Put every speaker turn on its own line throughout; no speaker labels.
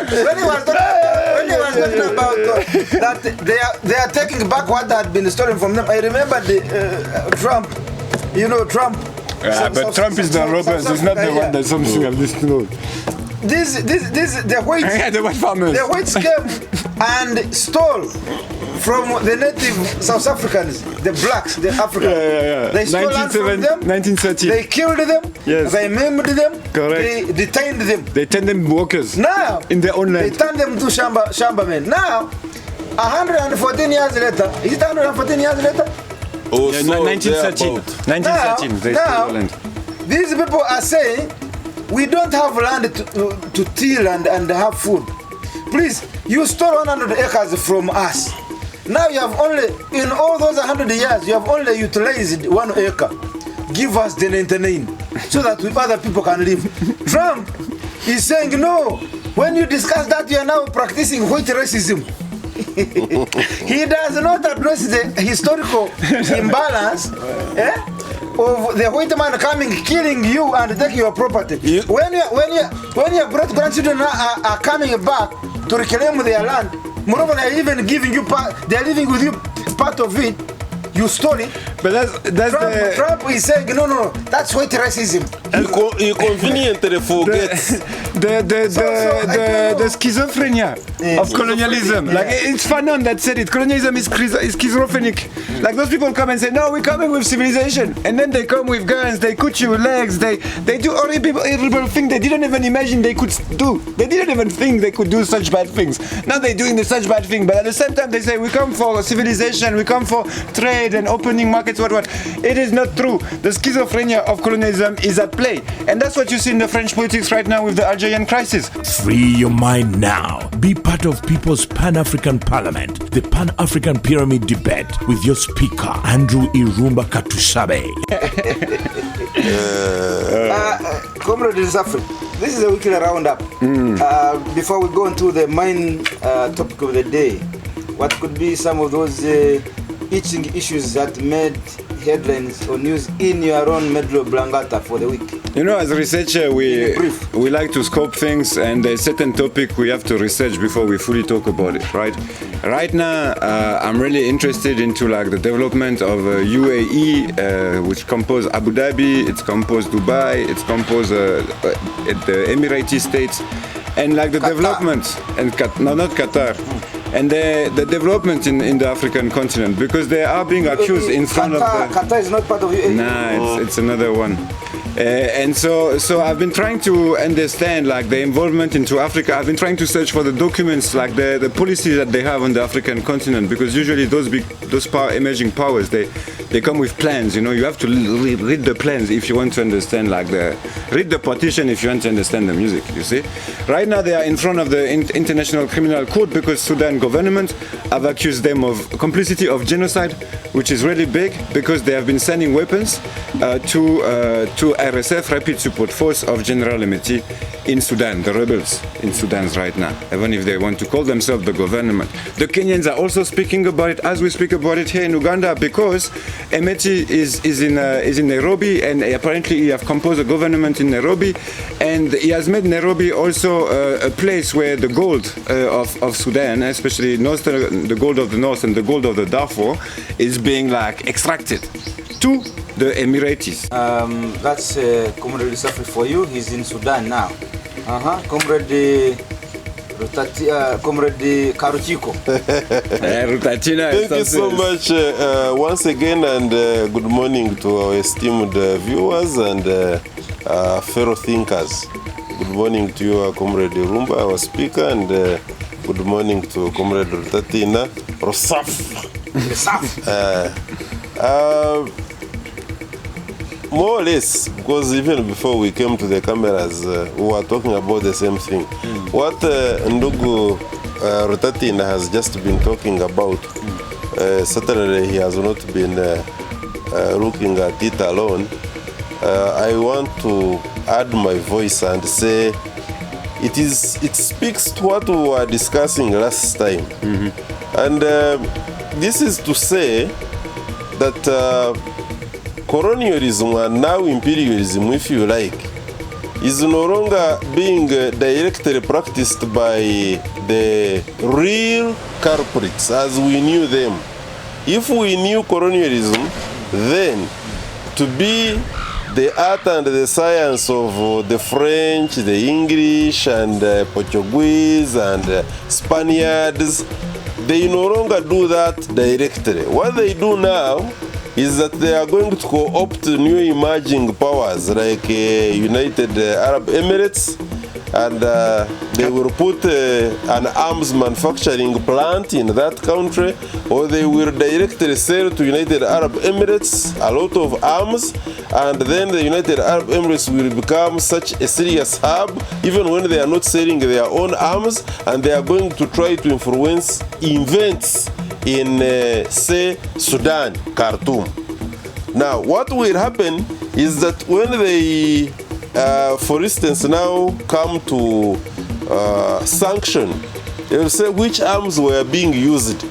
when he was talking about that they are taking back what had been stolen from them, I remember Trump. You know Trump.
But Trump is the robber. He's not the one that's something of this. No.
The whites.
The white farmers.
The whites came and stole from the native South Africans, the blacks, the Africans. They stole land from them.
1930.
They killed them.
Yes.
They maimed them.
Correct.
They detained them.
They turned them workers.
Now
in their own land.
They turned them to Shamba men. Now, 114 years later. Is it 114 years later?
Oh, yeah, 1913. 1913. They stole land.
These people are saying, we don't have land to till and have food. Please, you stole 100 acres from us. Now you have only, in all those 100 years, you have only utilized 1 acre. Give us the 99 so that other people can live. Trump is saying, no, when you discuss that, you are now practicing white racism. He does not address the historical imbalance of the white man coming, killing you and taking your property. When your great grandchildren are coming back to reclaim their land, moreover they are even giving you part, they are living with you part of it. You stole it.
But that's
Trump is saying no, that's white racism.
He conveniently forgets
the schizophrenia of colonialism. Like it's Fanon that said it. Colonialism is schizophrenic. Like those people come and say, no, we're coming with civilization, and then they come with guns, they cut you legs, they do horrible things they didn't even imagine they could do. They didn't even think they could do such bad things. Now they're doing such bad things, but at the same time they say we come for civilization, we come for trade and opening markets, what. It is not true. The schizophrenia of colonialism is at play. And that's what you see in the French politics right now with the Algerian crisis.
Free your mind now. Be part of People's Pan-African Parliament, the Pan-African Pyramid Debate with your speaker, Andrew Irumba Katusabe.
Comrade Zafri, this is a weekly roundup. Before we go into the main topic of the day, what could be some of those itching issues that made headlines or news in your own Medlo Blangata for the week?
You know, as a researcher, we like to scope things, and a certain topic we have to research before we fully talk about it, right? Right now, I'm really interested into like the development of UAE, which compose Abu Dhabi, it's composed Dubai, it's composed the Emirati states, and like the development, and not Qatar. And the development in the African continent, because they are being accused in front of the...
Qatar is not part of UAE?
Nah, it's another one. And so I've been trying to understand like the involvement into Africa. I've been trying to search for the documents, like the policies that they have on the African continent, because usually those emerging powers, they come with plans. You know, you have to read the plans if you want to understand read the partition if you want to understand the music, you see. Right now they are in front of the International Criminal Court because Sudan government have accused them of complicity of genocide, which is really big because they have been sending weapons to RSF, Rapid Support Force of General Emeti in Sudan, the rebels in Sudan right now, even if they want to call themselves the government. The Kenyans are also speaking about it as we speak about it here in Uganda, because Emeti is in Nairobi, and apparently he has composed a government in Nairobi, and he has made Nairobi also a place where the gold of Sudan, especially the gold of the north and the gold of the Darfur, is being like extracted to the Emiratis.
That's Comrade Safri for you. He's in Sudan now. Comrade Karuchiko.
Thank you so much once again, and good morning to our esteemed viewers and fellow thinkers. Good morning to you, Comrade Rumba, our speaker, and good morning to Comrade Rutatina Rosaf. More or less, because even before we came to the cameras, we were talking about the same thing. What Ndugu Rutatina has just been talking about, certainly he has not been looking at it alone. I want to add my voice and say it speaks to what we were discussing last time. And this is to say that colonialism and now imperialism, if you like, is no longer being directly practiced by the real culprits as we knew them. If we knew colonialism, then to be the art and the science of the French, the English, and Portuguese, and Spaniards, they no longer do that directly. What they do now is that they are going to co-opt new emerging powers like United Arab Emirates, and they will put an arms manufacturing plant in that country, or they will directly sell to United Arab Emirates a lot of arms, and then the United Arab Emirates will become such a serious hub even when they are not selling their own arms, and they are going to try to influence events in say Sudan, Khartoum. Now what will happen is that when they for instance now come to sanction, they will say which arms were being used.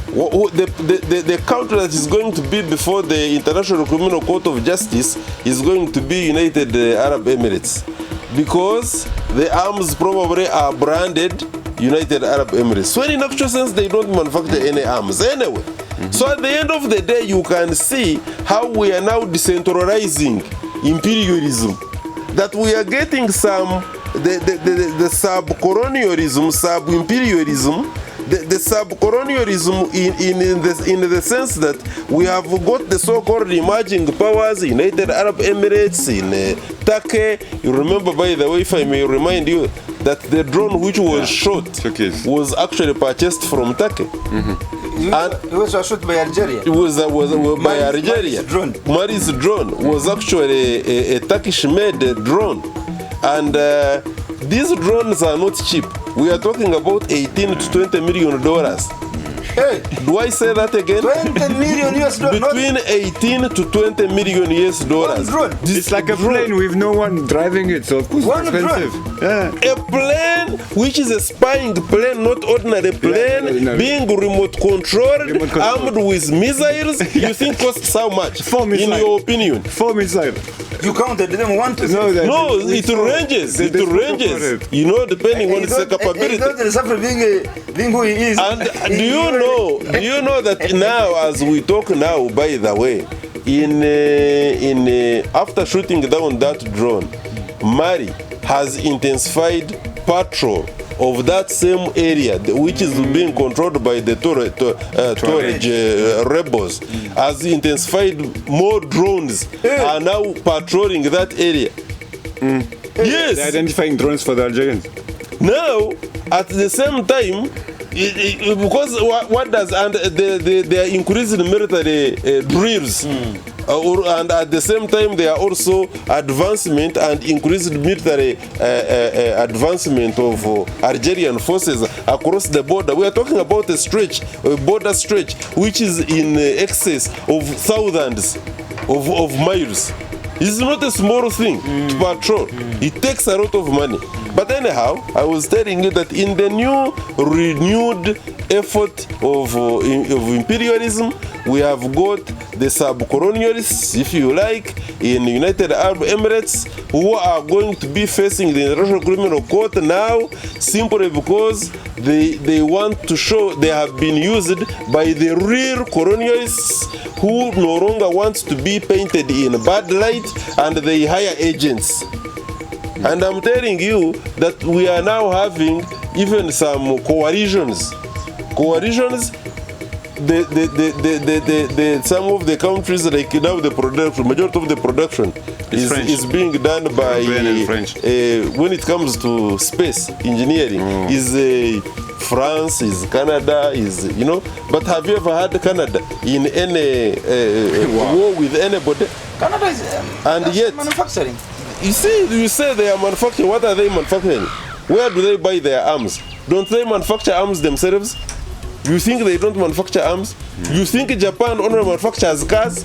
The country that is going to be before the International Criminal Court of Justice is going to be United Arab Emirates, because the arms probably are branded United Arab Emirates, when in actual sense they don't manufacture any arms anyway. So at the end of the day, you can see how we are now decentralizing imperialism, that we are getting some the sub-colonialism, sub-imperialism, the sub-colonialism in the sense that we have got the so-called emerging powers, United Arab Emirates, in Turkey. You remember, by the way, if I may remind you, that the drone which was shot was actually purchased from Turkey.
And it was shot by Algeria.
It was by Algeria. Mari's drone was actually a Turkish-made drone, and these drones are not cheap. We are talking about $18 to $20 million.
Hey,
do I say that again?
$20 million US.
Between 18 to 20 million US dollars.
It's like a plane with no one driving it, so of course it's expensive.
Yeah. A plane which is a spying plane, not ordinary plane, being remote controlled, armed with missiles. You think costs how much?
4 missiles.
In your opinion?
4 missiles.
You counted them 1 to 6.
No, it ranges. It ranges. You know, depending on its capability.
Being who he is.
And do you know that now, as we talk now, by the way, after shooting down that drone, Mali has intensified patrol of that same area, which is being controlled by the Tuareg rebels, has intensified. More drones are now patrolling that area. Yes,
they're identifying drones for the Algerians.
Now, at the same time, because what does, and they are increasing military drills, and at the same time they are also advancement and increased military advancement of Algerian forces across the border. We are talking about a border stretch, which is in excess of thousands of miles. It's not a small thing to patrol. It takes a lot of money. But anyhow, I was telling you that in the new renewed effort of imperialism, we have got the sub-colonialists, if you like, in United Arab Emirates, who are going to be facing the International Criminal Court now, simply because they want to show they have been used by the real colonialists who no longer want to be painted in bad light, and they hire agents. And I'm telling you that we are now having even some coalitions. Some of the countries, like now the production, majority of the production is being done by when it comes to space engineering, is France, is Canada, is, you know. But have you ever had Canada in any war with anybody?
Canada is
and yet
manufacturing.
You say they are manufacturing. What are they manufacturing? Where do they buy their arms? Don't they manufacture arms themselves? You think they don't manufacture arms? You think Japan only manufactures cars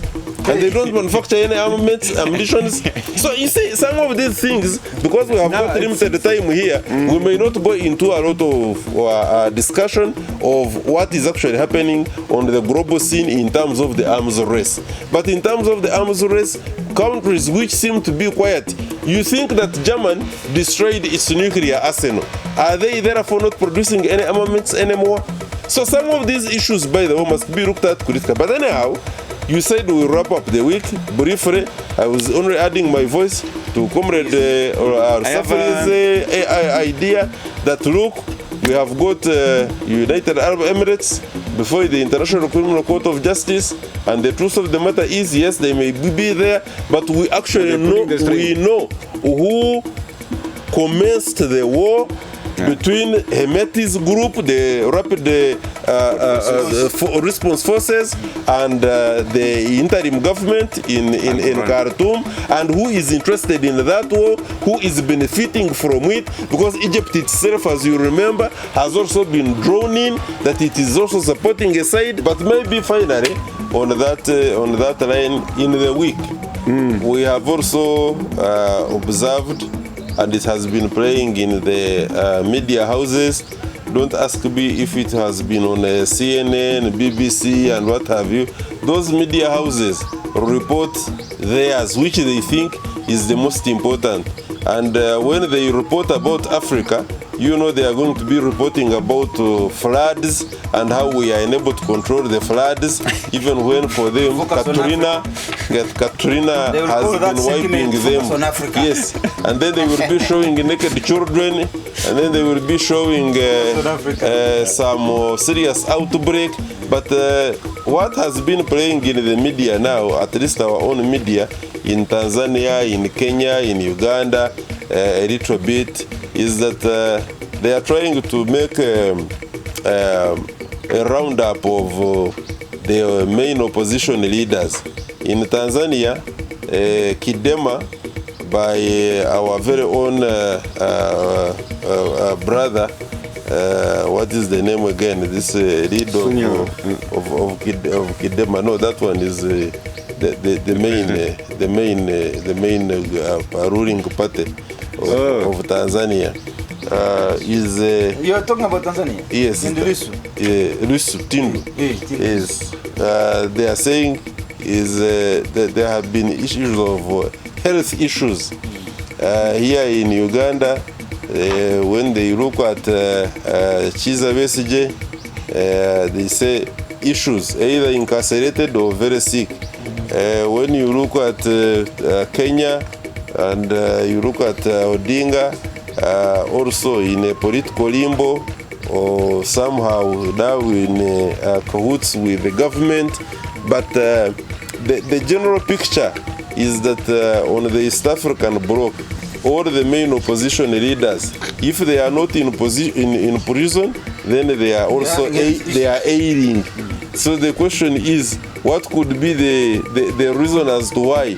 and they don't manufacture any armaments, ammunitions? So you see, some of these things, because we have not limited time here, we may not go into a lot of discussion of what is actually happening on the global scene in terms of the arms race. But in terms of the arms race, countries which seem to be quiet You think that Germany destroyed its nuclear arsenal. Are they therefore not producing any armaments anymore? So some of these issues, by the way, must be looked at critically. But anyhow, you said we'll wrap up the week briefly. I was only adding my voice to Comrade Safari's idea that look, we have got United Arab Emirates before the International Criminal Court of Justice, and the truth of the matter is, yes, they may be there, but we actually know who commenced the war between Hemeti's group, the Rapid Response Forces, and the interim government in Khartoum, and who is interested in that war, who is benefiting from it, because Egypt itself, as you remember, has also been drawn in, that it is also supporting a side. But maybe finally, on that line, in the week, we have also observed, and it has been playing in the media houses. Don't ask me if it has been on CNN, BBC, and what have you. Those media houses report theirs, which they think is the most important. And when they report about Africa, you know they are going to be reporting about floods and how we are unable to control the floods, even when for them Katrina has been wiping them. Yes, and then they will be showing naked children, and then they will be showing some serious outbreak. But what has been playing in the media now, at least our own media, in Tanzania, in Kenya, in Uganda, a little bit, is that they are trying to make a roundup of the main opposition leaders. In Tanzania, Kidema, by our very own brother, what is the name again? This leader of Kidema. No, that one is the main ruling party of Tanzania.
You are talking about Tanzania?
Yes. Lissu Tindu. Yes. They are saying that there have been issues of health issues here in Uganda. When they look at Chiza Besigye, they say issues, either incarcerated or very sick. When you look at Kenya and you look at Odinga, also in a political limbo, or somehow now in cahoots with the government. But the general picture is that on the East African bloc, all the main opposition leaders, if they are not in prison, then they are also they are aiding. So the question is, what could be the reason as to why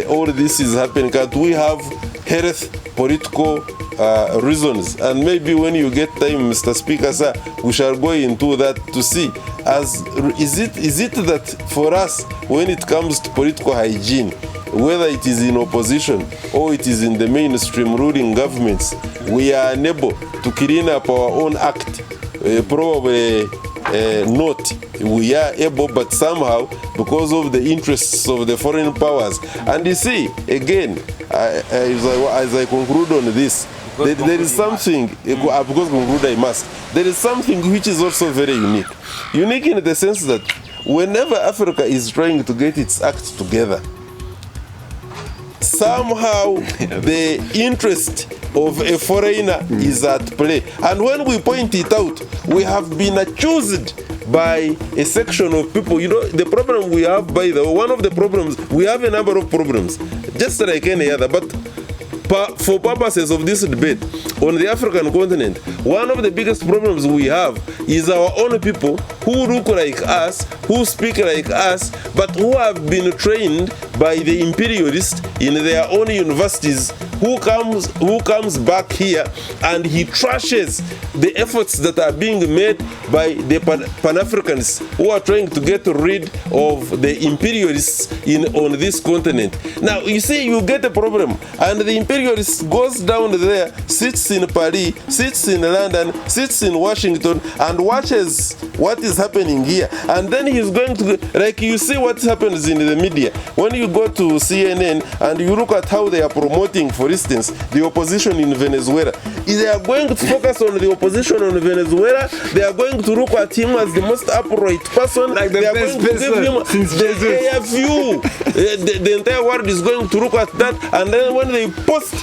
all this is happening? Can't we have health political reasons? And maybe when you get time, Mr. Speaker, sir, we shall go into that to see. Is it that for us, when it comes to political hygiene, whether it is in opposition or it is in the mainstream ruling governments, we are unable to clean up our own act? Probably not. We are able, but somehow, because of the interests of the foreign powers. And you see, again, as I conclude on this, there is something, because conclude I must, there is something which is also very unique. Unique in the sense that whenever Africa is trying to get its act together, somehow the interest of a foreigner is at play. And when we point it out, we have been accused by a section of people. You know, the problem we have, by the way, one of the problems, we have a number of problems, just like any other, but for purposes of this debate, on the African continent, one of the biggest problems we have is our own people who look like us, who speak like us, but who have been trained by the imperialists in their own universities who comes back here and he trashes the efforts that are being made by the Pan-Africans who are trying to get rid of the imperialists on this continent. Now, you see, you get a problem, and the imperialist goes down there, sits in Paris, sits in London, sits in Washington, and watches what is happening here. And then he's going to, like, you see what happens in the media. When you go to CNN and you look at how they are promoting, for instance, the opposition in Venezuela, they are going to focus on the opposition in Venezuela. They are going to look at him as the most upright person.
Like
they are going to give him the AFU. The entire world is going to look at that, and then when they post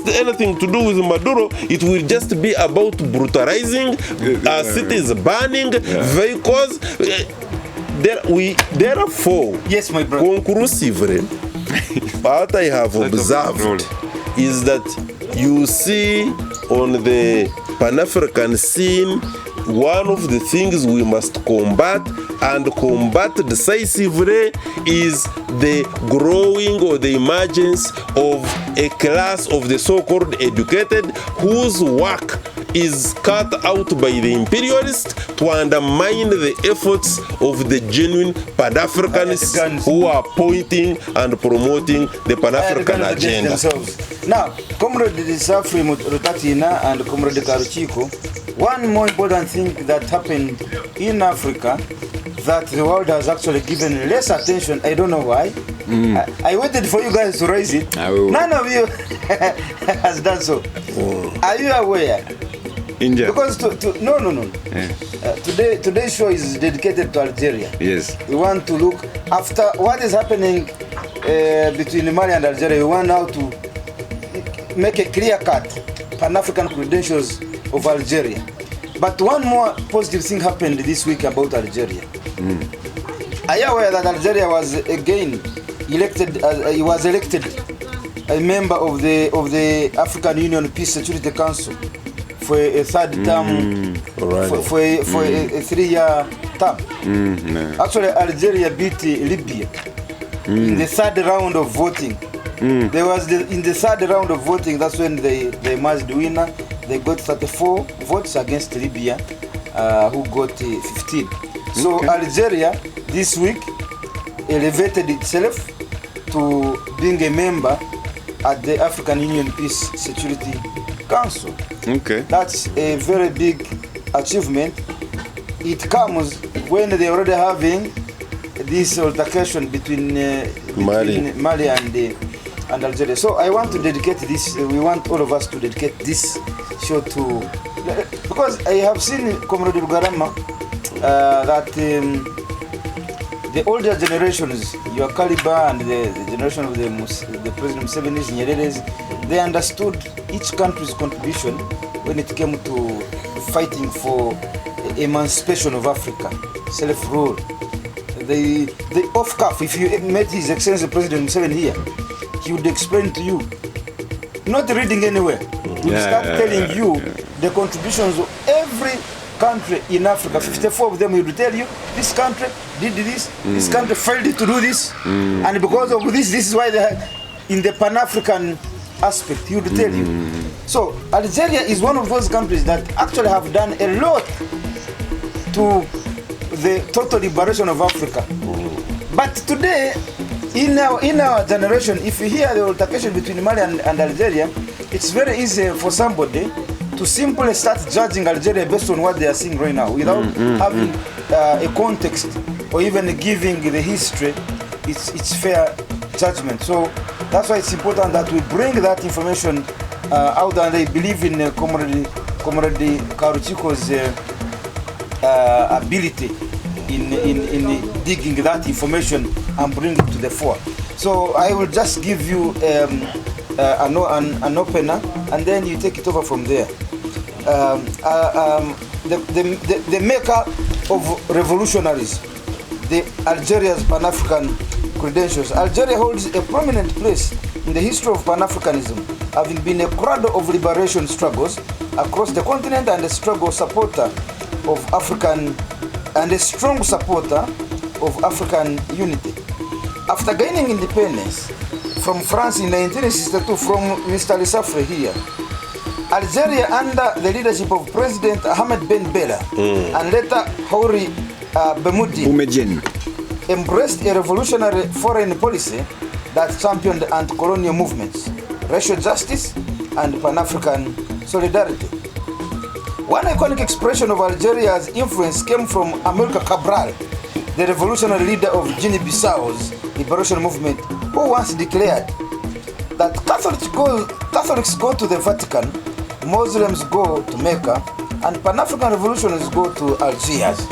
anything to do with Maduro, it will just be about brutalizing cities, burning vehicles. Therefore,
yes, my brother.
Conclusively, what I have observed is that you see on the Pan-African scene, one of the things we must combat, and combat decisively, is the growing or the emergence of a class of the so-called educated whose work is cut out by the imperialists to undermine the efforts of the genuine Pan-Africanists who are pointing and promoting the Pan-African agenda.
Now, Comrade Safri Rutatina and Comrade Karuchiko, one more important thing that happened in Africa that the world has actually given less attention. I don't know why. I waited for you guys to raise it. None of you has done so. Are you aware?
India.
Because no.
Yeah.
Today's show is dedicated to Algeria.
Yes.
We want to look after what is happening between Mali and Algeria. We want now to make a clear-cut Pan-African credentials of Algeria. But one more positive thing happened this week about Algeria. Are you aware that Algeria was again elected? He was elected a member of the African Union Peace Security Council for a third term, for a 3-year term. Actually, Algeria beat Libya in the third round of voting. There was in the third round of voting. That's when they emerged winner. They got 34 votes against Libya, who got 15. So Algeria this week elevated itself to being a member at the African Union Peace Security Council.
Okay.
That's a very big achievement. It comes when they're already having this altercation between Mali and Algeria. So I want to dedicate this, we want all of us to dedicate this show to, because I have seen Comrade Rugarama, that the older generations, your caliber and the generation of the President Museveni's, Nyerere's, they understood each country's contribution when it came to fighting for emancipation of Africa, self-rule. The off-cuff, if you met His Excellency President Museveni here, he would explain to you, not reading anywhere, he would start telling you the contributions of every country in Africa. 54 of them, he would tell you, this country did this, this country failed to do this, and because of this is why they are in the Pan-African aspect, he would tell you. So Algeria is one of those countries that actually have done a lot to the total liberation of Africa. But today, in our generation, if you hear the altercation between Mali and Algeria, it's very easy for somebody to simply start judging Algeria based on what they are seeing right now, without having a context or even giving the history its fair judgment. So that's why it's important that we bring that information out, and I believe in Comrade Karuchiko's ability in digging that information and bring it to the fore. So I will just give you an opener, and then you take it over from there. The maker of revolutionaries, the Algeria's Pan-African credentials. Algeria holds a prominent place in the history of Pan-Africanism, having been a cradle of liberation struggles across the continent and a strong supporter of African unity. After gaining independence from France in 1962 from Mr. Lissafre here. Algeria under the leadership of President Ahmed Ben Bella and later Houri Boumediene embraced a revolutionary foreign policy that championed anti-colonial movements, racial justice, and Pan-African solidarity. One iconic expression of Algeria's influence came from Amilcar Cabral, the revolutionary leader of Guinea-Bissau's liberation movement, who once declared that Catholics go to the Vatican, Muslims go to Mecca, and Pan-African revolutionists go to Algiers.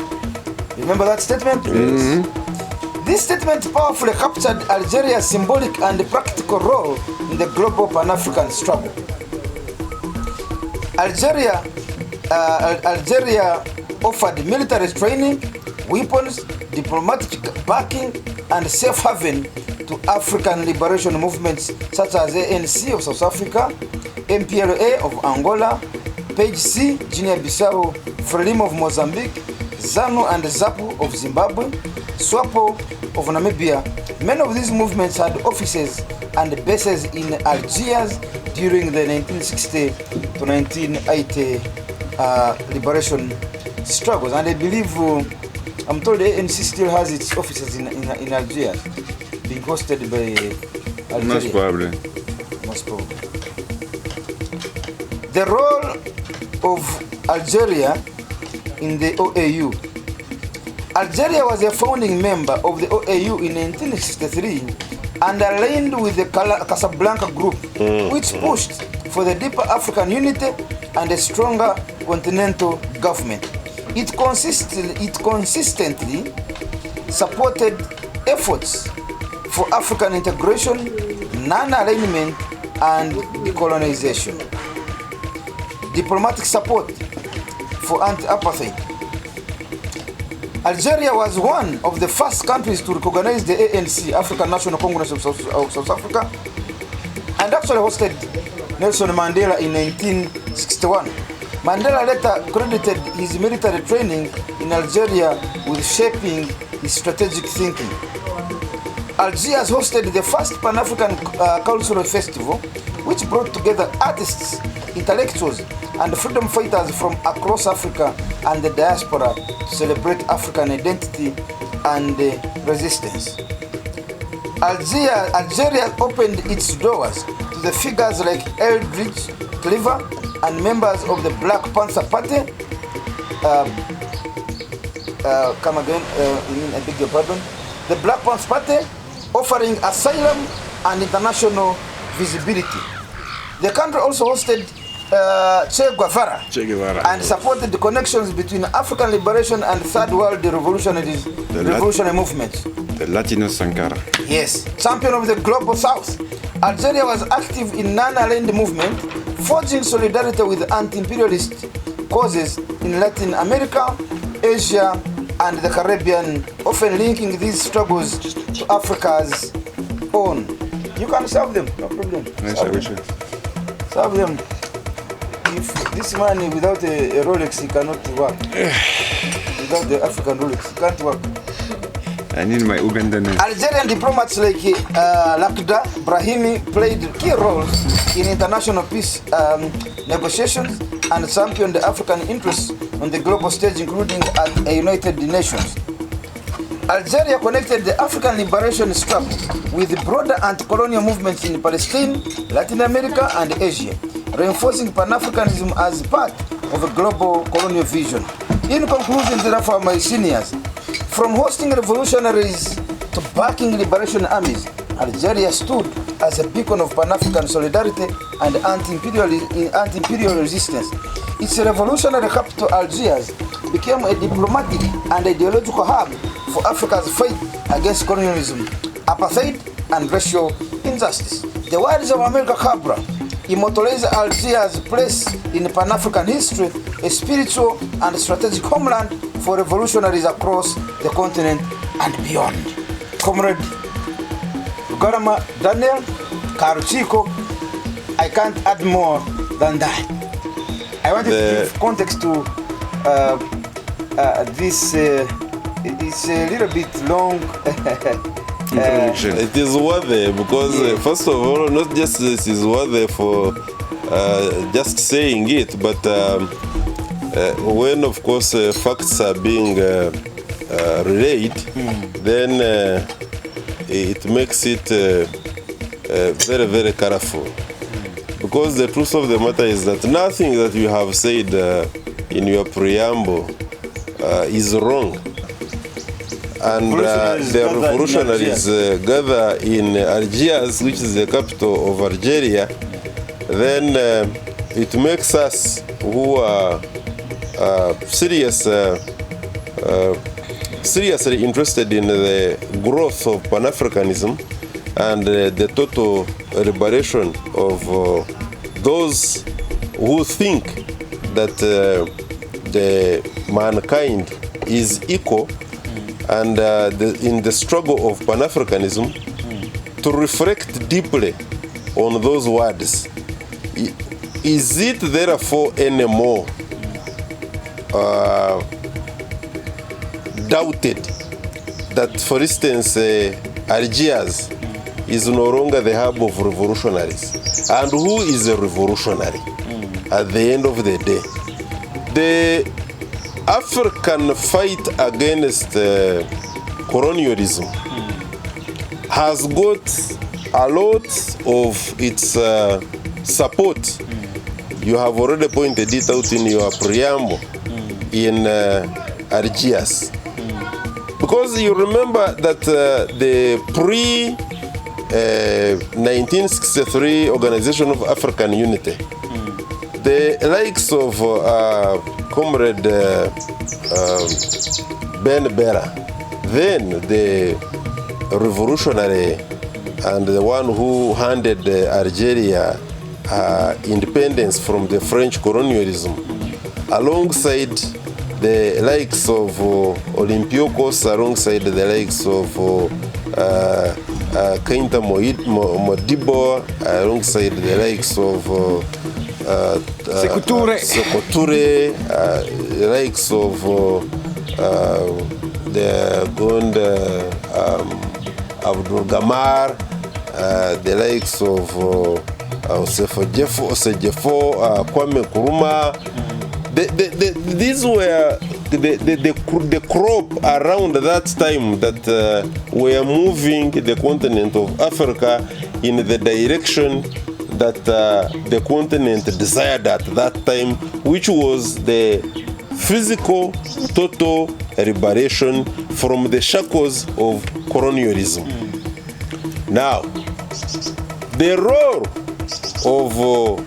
Remember that statement?
Mm-hmm.
This statement powerfully captured Algeria's symbolic and practical role in the global Pan-African struggle. Algeria offered military training, weapons, diplomatic backing, and safe haven to African liberation movements such as ANC of South Africa, MPLA of Angola, Page C, Guinea-Bissau, Frelimo of Mozambique, ZANU and ZAPU of Zimbabwe, SWAPO of Namibia. Many of these movements had offices and bases in Algiers during the 1960 to 1980 liberation struggles. And I believe, I'm told the ANC still has its offices in Algiers, being hosted by Algeria.
Most probably.
Most probably. The role of Algeria in the OAU. Algeria was a founding member of the OAU in 1963 and aligned with the Casablanca Group, which pushed for the deeper African unity and a stronger continental government. It consistently supported efforts for African integration, non-alignment, and decolonization. Diplomatic support for anti-apartheid. Algeria was one of the first countries to recognize the ANC, African National Congress of South Africa, and actually hosted Nelson Mandela in 1961. Mandela later credited his military training in Algeria with shaping his strategic thinking. Algiers hosted the first Pan-African cultural festival, which brought together artists, intellectuals, and freedom fighters from across Africa and the diaspora to celebrate African identity and resistance. Algeria opened its doors to the figures like Eldridge Cleaver and members of the Black Panther Party. I beg your pardon. The Black Panther Party, offering asylum and international visibility. The country also hosted Che Guevara and supported the connections between African liberation and Third World revolutionary movements.
The Latino Sankara.
Yes, champion of the global South. Algeria was active in non-aligned movement, forging solidarity with anti-imperialist causes in Latin America, Asia, and the Caribbean, often linking these struggles to Africa's own. You can serve them, no problem. Serve them. If this man without a Rolex, he cannot work. Without the African Rolex, he can't work.
I need my Ugandan name.
Algerian diplomats like Lakhdar Brahimi played key roles in international peace negotiations and championed the African interests on the global stage, including at a United Nations. Algeria connected the African liberation struggle with broader anti-colonial movements in Palestine, Latin America, and Asia, reinforcing Pan-Africanism as part of a global colonial vision. In conclusion, therefore, my seniors, from hosting revolutionaries to backing liberation armies, Algeria stood as a beacon of Pan-African solidarity and anti-imperial resistance. Its revolutionary capital, Algiers, became a diplomatic and ideological hub for Africa's fight against colonialism, apartheid, and racial injustice. The words of Amilcar Cabral immortalize Algiers' place in Pan-African history, a spiritual and strategic homeland for revolutionaries across the continent and beyond. Comrade Garama Daniel Karuchiko, I can't add more than that. I wanted to give context to this. It's a little bit long
introduction.
It is worthy because, first of all, not just this is worthy for just saying it, but when, of course, facts are being relayed, then it makes it very, very colorful. Because the truth of the matter is that nothing that you have said in your preamble is wrong. And the revolutionaries gather in Algiers, which is the capital of Algeria, then it makes us who are seriously interested in the growth of Pan-Africanism and the total liberation of those who think that the mankind is equal, and in the struggle of Pan-Africanism, to reflect deeply on those words. Is it therefore anymore doubted that, for instance, Algiers is no longer the hub of revolutionaries? And who is a revolutionary at the end of the day? The African fight against colonialism has got a lot of its support. You have already pointed it out in your preamble in Algiers. Because you remember that the pre-1963 Organization of African Unity, the likes of Comrade Ben Bera, then the revolutionary and the one who handed Algeria independence from the French colonialism, alongside the likes of Olympiakos, alongside the likes of Keinta Modibo, alongside the likes of
Sekou
Touré, the likes of the Gond Abdul Gamar, the likes of Osejefo, Kwame Nkrumah. These were the crop around that time that were moving the continent of Africa in the direction that the continent desired at that time, which was the physical total liberation from the shackles of colonialism. Now, the role of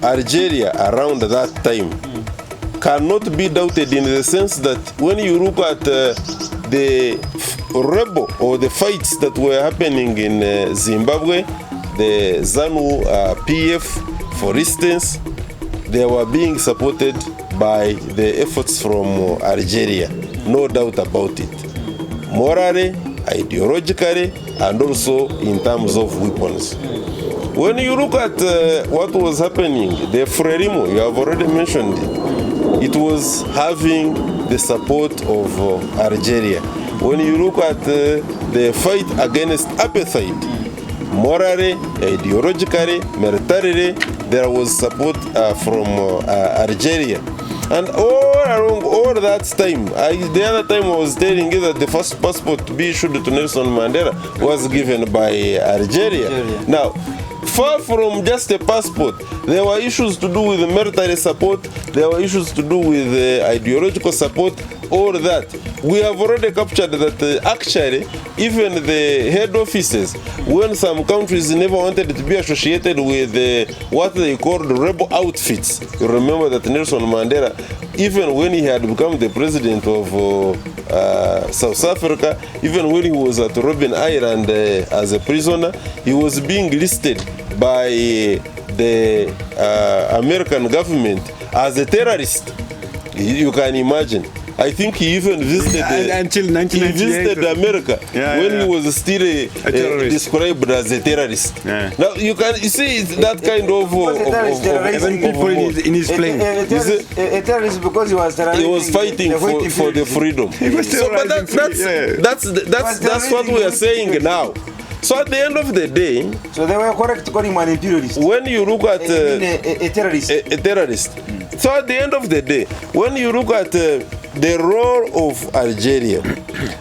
Algeria around that time cannot be doubted, in the sense that when you look at the rebel or the fights that were happening in Zimbabwe, the ZANU PF, for instance, they were being supported by the efforts from Algeria, no doubt about it, morally, ideologically, and also in terms of weapons. When you look at what was happening, the Frelimo, you have already mentioned it was having the support of Algeria. When you look at the fight against apartheid, morally, ideologically, militarily, there was support from Algeria. And all along all that time, the other time I was telling you that the first passport to be issued to Nelson Mandela was given by Algeria. Now, far from just a passport, there were issues to do with the military support, there were issues to do with ideological support, all that. We have already captured that actually, even the head offices, when some countries never wanted to be associated with what they called rebel outfits. You remember that Nelson Mandela, even when he had become the president of South Africa, even when he was at Robben Island as a prisoner, he was being listed by the American government as a terrorist. You can imagine. I think he even visited
until 1998.
He visited America when he was still described as a terrorist.
Yeah.
Now you see that kind of
even people in his plane.
A terrorist because he was terrorizing.
He was fighting for the freedom.
He was
So, but that's what we are saying now. So at the end of the day,
So they were correct to call him an imperialist.
when you look at
A terrorist.
a terrorist. So at the end of the day, when you look at the role of Algeria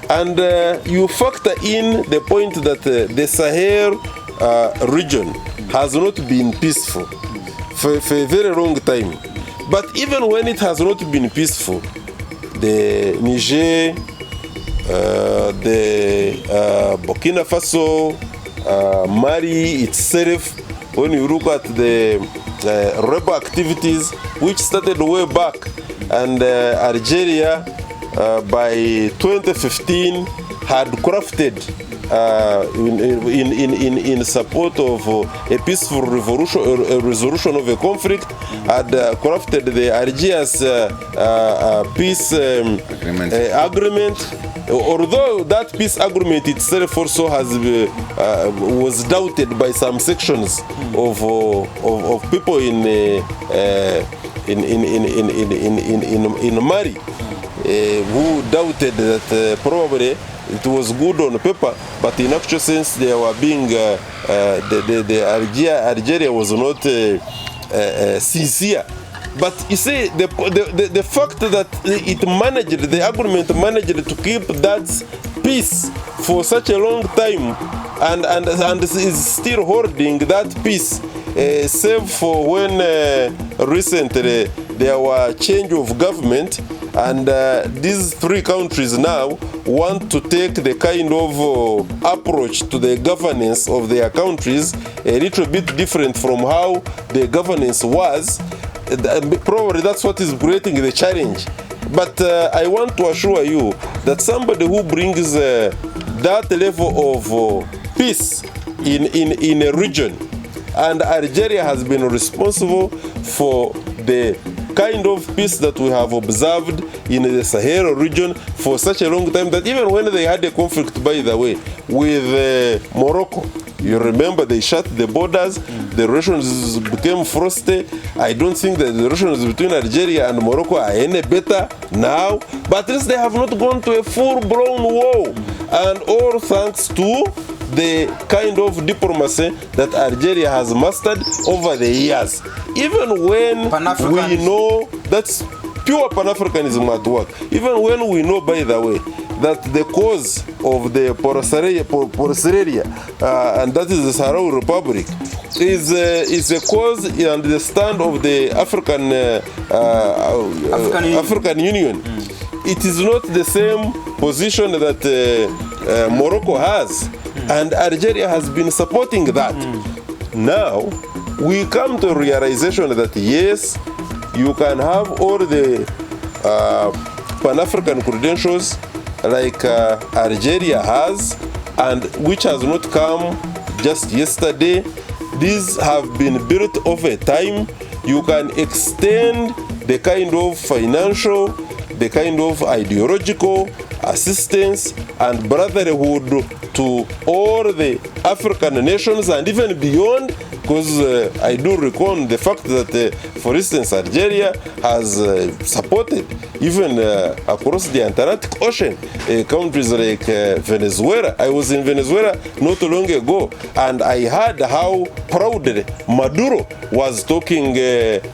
and you factor in the point that the Sahel region has not been peaceful for a very long time. But even when it has not been peaceful, the Niger, the Burkina Faso, Mali itself, when you look at the rebel activities which started way back, and Algeria by 2015 had crafted in support of a peaceful resolution of a conflict, had crafted the Algiers peace agreement. Although that peace agreement itself also has was doubted by some sections of people in Mali, who doubted that probably it was good on paper, but in actual sense they were being Algeria was not sincere. But you see, the fact that the agreement managed to keep that peace for such a long time, and is still holding that peace, save for when recently there were change of government, and these three countries now want to take the kind of approach to the governance of their countries a little bit different from how the governance was. Probably that's what is creating the challenge. But I want to assure you that somebody who brings that level of peace in a region, and Algeria has been responsible for the kind of peace that we have observed in the Sahel region for such a long time, that even when they had a conflict, by the way, with Morocco, you remember they shut the borders, the relations became frosty. I don't think that the relations between Algeria and Morocco are any better now, but at least they have not gone to a full-blown war, and all thanks to the kind of diplomacy that Algeria has mastered over the years. Even when we know that's pure Pan-Africanism at work, even when we know, by the way, that the cause of the Porceria, and that is the Sahrawi Republic, is a cause and the stand of the African Union. It is not the same position that Morocco has, and Algeria has been supporting that. Now, we come to a realization that yes, you can have all the Pan-African credentials like Algeria has, and which has not come just yesterday. These have been built over time. You can extend the kind of financial, the kind of ideological assistance and brotherhood to all the African nations and even beyond, because I do recall the fact that, for instance, Algeria has supported even across the Atlantic Ocean countries like Venezuela. I was in Venezuela not long ago, and I heard how proudly Maduro was talking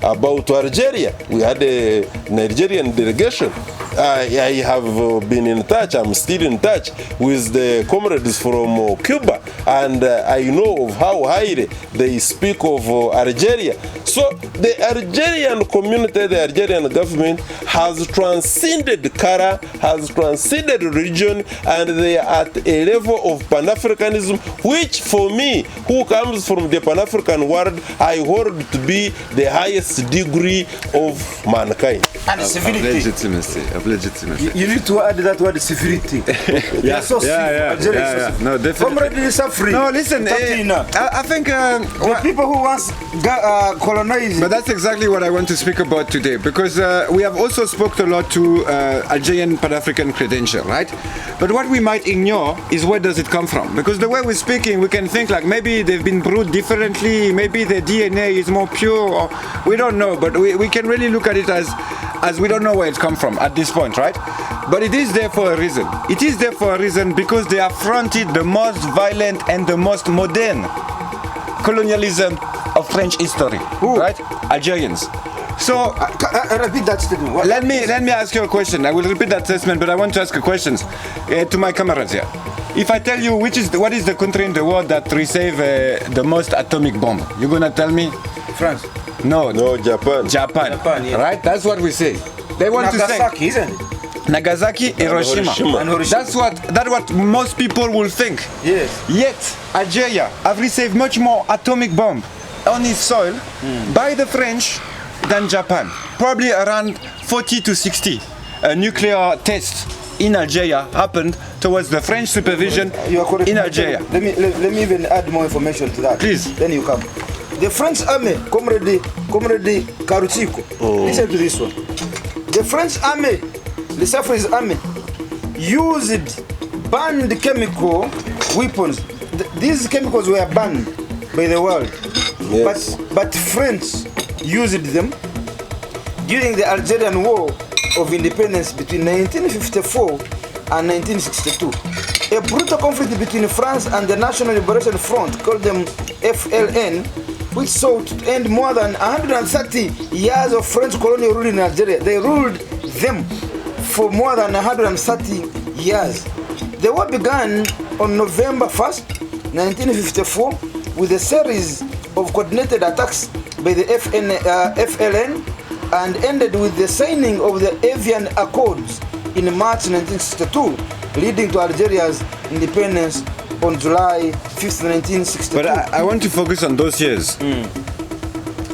about Algeria. We had a Nigerian delegation. I have been in touch, I'm still in touch with the comrades from Cuba, and I know of how highly they speak of Algeria. So the Algerian community, the Algerian government has transcended color, has transcended religion, and they are at a level of Pan-Africanism, which for me, who comes from the Pan-African world, I hold to be the highest degree of mankind.
And civility.
Of legitimacy.
You need to add that word civility.
Yeah,
So
yeah. No, definitely.
Comrade suffering.
No, listen. I think
the people who once colonized.
But that's exactly what I want to speak about today, because we have also spoken lot to Algerian Pan-African credential, right? But what we might ignore is where does it come from? Because the way we're speaking, we can think like maybe they've been brewed differently, maybe their DNA is more pure, or we don't know, but we can really look at it as we don't know where it's come from at this point, right? But it is there for a reason. It is there for a reason because they have fronted the most violent and the most modern colonialism of French history, right? Algerians. So
repeat that statement.
let me ask you a question. I will repeat that statement, but I want to ask a question to my comrades here. If I tell you what is the country in the world that received the most atomic bomb, you're gonna tell me?
France.
No,
Japan.
Japan,
yeah.
Right? That's what we say. They want
Nagasaki,
to say
isn't it?
Nagasaki, Hiroshima.
And Hiroshima.
That's what most people will think.
Yes.
Yet Algeria have received much more atomic bomb on its soil by the French than Japan. Probably around 40 to 60 nuclear tests in Algeria happened towards the French supervision
You are correct.
in Algeria.
Let me even add more information to that.
Please.
Then you come. The French army, Comrade Karuchiko, listen to this one. The French army, the Suffrage army, used banned chemical weapons. These chemicals were banned by the world.
Yes.
But French used them during the Algerian War of Independence between 1954 and 1962. A brutal conflict between France and the National Liberation Front, called them FLN, which sought to end more than 130 years of French colonial rule in Algeria. They ruled them for more than 130 years. The war began on November 1st, 1954, with a series of coordinated attacks by the FLN and ended with the signing of the Evian Accords in March 1962, leading to Algeria's independence on July 5th, 1962.
But I want to focus on those years.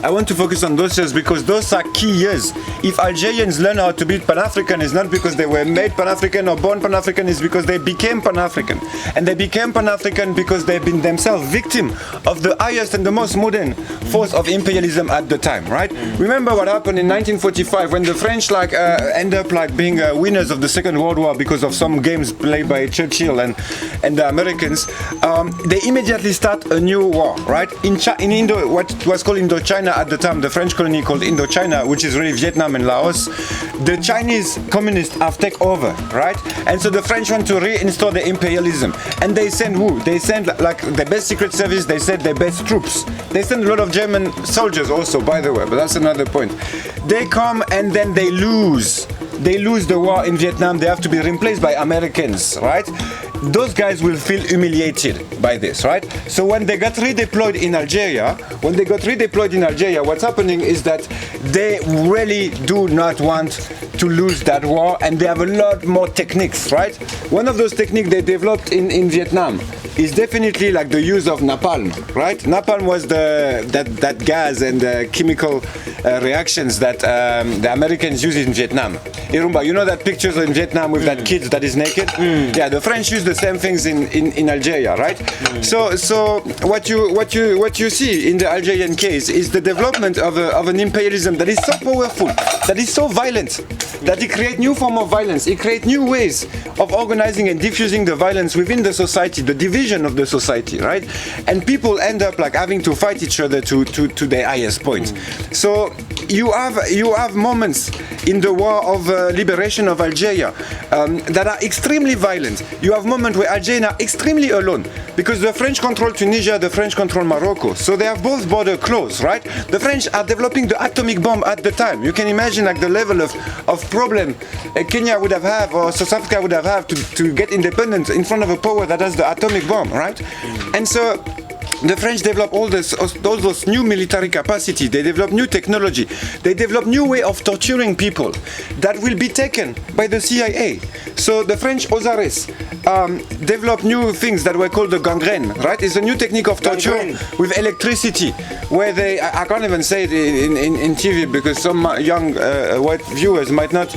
I want to focus on those years because those are key years. If Algerians learn how to be Pan-African, it's not because they were made Pan-African or born Pan-African, it's because they became Pan-African. And they became Pan-African because they've been themselves victim of the highest and the most modern force of imperialism at the time, right? Remember what happened in 1945 when the French end up being winners of the Second World War because of some games played by Churchill and the Americans. They immediately start a new war, right? In what was called Indochina at the time, the French colony called Indochina, which is really Vietnam and Laos, the Chinese communists have taken over, right? And so the French want to reinstall the imperialism. And they send who? They send the best secret service, they send their best troops. They send a lot of German soldiers also, by the way, but that's another point. They come and then they lose. They lose the war in Vietnam, they have to be replaced by Americans, right? Those guys will feel humiliated by this, right? So when they got redeployed in Algeria, what's happening is that they really do not want to lose that war, and they have a lot more techniques, right? One of those techniques they developed in Vietnam is definitely the use of napalm, right? Napalm was that gas and chemical reactions that the Americans use in Vietnam. Irumba, you know that pictures in Vietnam with that kid that is naked? Yeah, the French use the same things in Algeria, right? So what you see in the Algerian case is the development of an imperialism that is so powerful, that is so violent, that it creates new form of violence. It creates new ways of organizing and diffusing the violence within the society, the division of the society, right? And people end up having to fight each other to their highest point. So you have moments in the war of liberation of Algeria that are extremely violent. You have moments where Algeria are extremely alone because the French control Tunisia, the French control Morocco. So they have both borders closed, right? The French are developing the atomic bomb at the time. You can imagine the level of problem Kenya would have or South Africa would have to get independence in front of a power that has the atomic bomb, right? And so the French develop all those new military capacity. They develop new technology. They develop new way of torturing people that will be taken by the CIA. So the French Ozares developed new things that were called the gangrène, right? It's a new technique of torture with electricity, where I can't even say it in TV because some young white viewers might not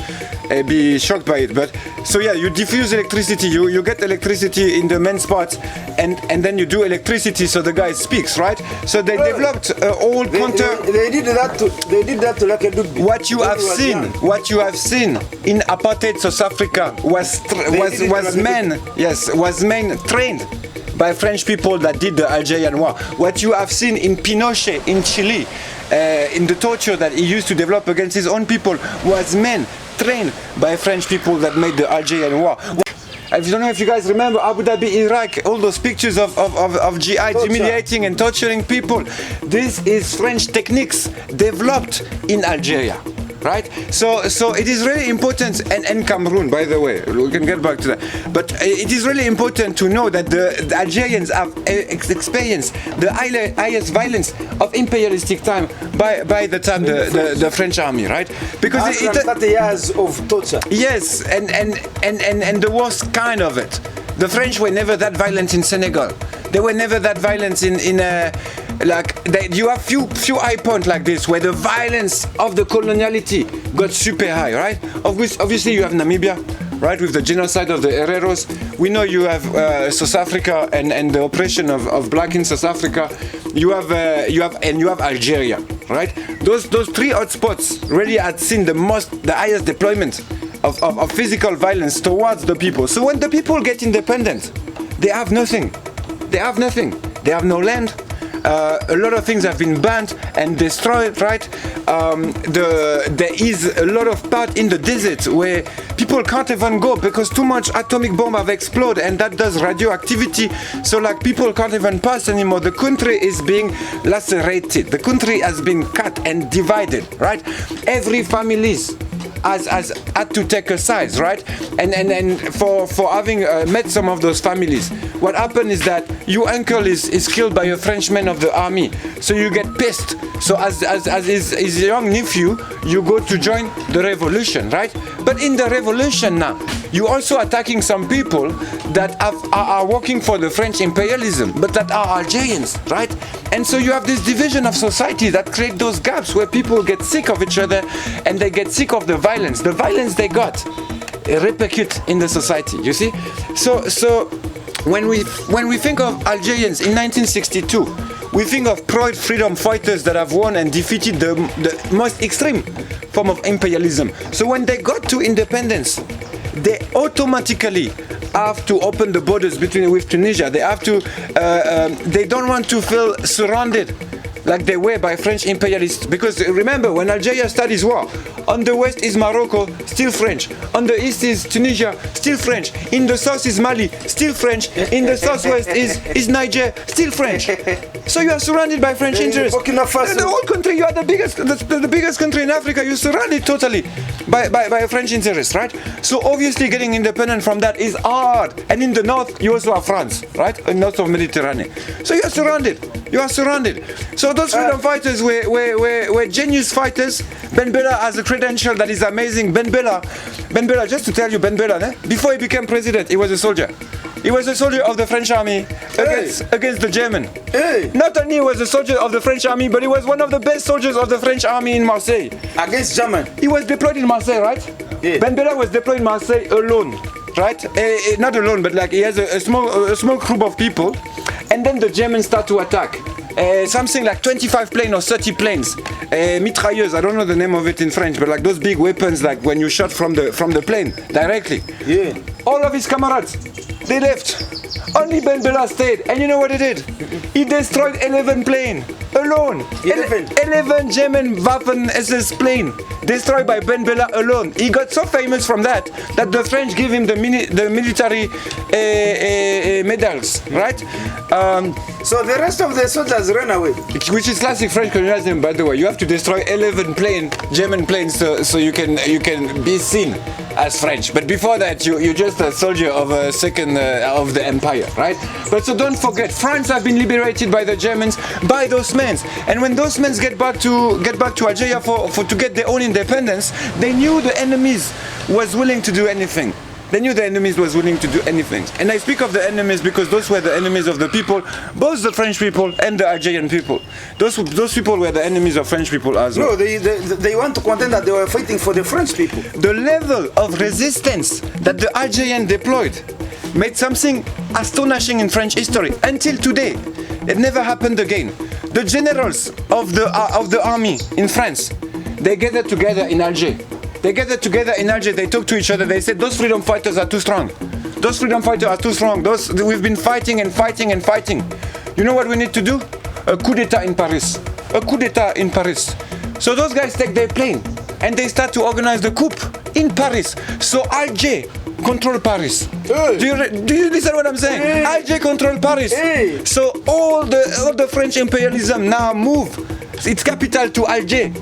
be shocked by it. But so yeah, you diffuse electricity, you get electricity in the main spots, and then you do electricity so the guy speaks, right? So they developed a whole counter.
They did that to like a dude.
What you have seen in apartheid South Africa was men trained by French people that did the Algerian war. What you have seen in Pinochet in Chile, in the torture that he used to develop against his own people, was men trained by French people that made the Algerian war. I don't know if you guys remember Abu Dhabi, Iraq, all those pictures of GIs humiliating and torturing people. This is French techniques developed in Algeria. Right, so it is really important, and Cameroon, by the way, we can get back to that. But it is really important to know that the Algerians have experienced the highest violence of imperialistic time by the time the French army, right? Because it
30 years of torture.
Yes, and the worst kind of it. The French were never that violent in Senegal. They were never that violent you have few high points like this where the violence of the coloniality got super high, right? Obviously you have Namibia, right, with the genocide of the Hereros. We know you have South Africa and the oppression of black in South Africa. You have Algeria, right? Those three hotspots really had seen the highest deployment of physical violence towards the people. So when the people get independent, they have nothing. They have no land. A lot of things have been banned and destroyed, right? There is a lot of part in the desert where people can't even go because too much atomic bomb have exploded, and that does radioactivity. So like people can't even pass anymore. The country is being lacerated. The country has been cut and divided, right? Every family has had to take a side, right? And for having met some of those families, what happened is that your uncle is killed by a Frenchman of the army, so you get pissed. So as his young nephew, you go to join the revolution, right? But in the revolution now, you're also attacking some people that are working for the French imperialism, but that are Algerians, right? And so you have this division of society that create those gaps where people get sick of each other and they get sick of the violence. The violence they got repercute in the society, you see? So when we think of Algerians in 1962, we think of proud freedom fighters that have won and defeated the most extreme form of imperialism. So when they got to independence, they automatically have to open the borders with Tunisia. They have to. They don't want to feel surrounded like they were by French imperialists. Because remember, when Algeria started its war, on the west is Morocco, still French. On the east is Tunisia, still French. In the south is Mali, still French. In the southwest is Niger, still French. So you are surrounded by French interests. The whole country, you are the biggest country in Africa. You're surrounded totally by French interests, right? So obviously getting independent from that is hard. And in the north, you also have France, right? In north of Mediterranean. So you are surrounded. So those freedom fighters were genius fighters. Ben Bella has a credential that is amazing. Ben Bella, just to tell you, Ben Bella, before he became president, he was a soldier. He was a soldier of the French army against the German.
Hey.
Not only was a soldier of the French army, but he was one of the best soldiers of the French army in Marseille.
Against German.
He was deployed in Marseille, right?
Yeah.
Ben Bella was deployed in Marseille alone, right? Not alone, but like he has a small group of people. And then the Germans start to attack. Something like 25 planes or 30 planes, mitrailleurs. I don't know the name of it in French, but like those big weapons, like when you shot from the plane directly.
Yeah.
All of his comrades, they left. Only Ben Bella stayed, and you know what he did? He destroyed 11 planes alone. 11 German Waffen SS plane destroyed by Ben Bella alone. He got so famous from that the French gave him the military medals, right?
So the rest of the soldiers ran away.
Which is classic French colonialism, by the way. You have to destroy 11 German planes so you can be seen as French. But before that, you're just a soldier of a second of the empire, right? But so don't forget, France have been liberated by the Germans, by those men. And when those men get back to Algeria to get their own independence, they knew the enemies was willing to do anything. They knew the enemies was willing to do anything. And I speak of the enemies because those were the enemies of the people, both the French people and the Algerian people. Those people were the enemies of French people as well.
No, they want to contend that they were fighting for the French people.
The level of resistance that the Algerian deployed made something astonishing in French history. Until today, it never happened again. The generals of the army in France, they gathered together in Alger. They gathered together in Alger, they talked to each other, they said, those freedom fighters are too strong. Those freedom fighters are too strong. We've been fighting and fighting and fighting. You know what we need to do? A coup d'etat in Paris. A coup d'etat in Paris. So those guys take their plane and they start to organize the coup in Paris. So Alger control Paris.
Hey.
Do you listen what I'm saying?
Hey.
Alger control Paris.
Hey.
So all the French imperialism now move its capital to Alger.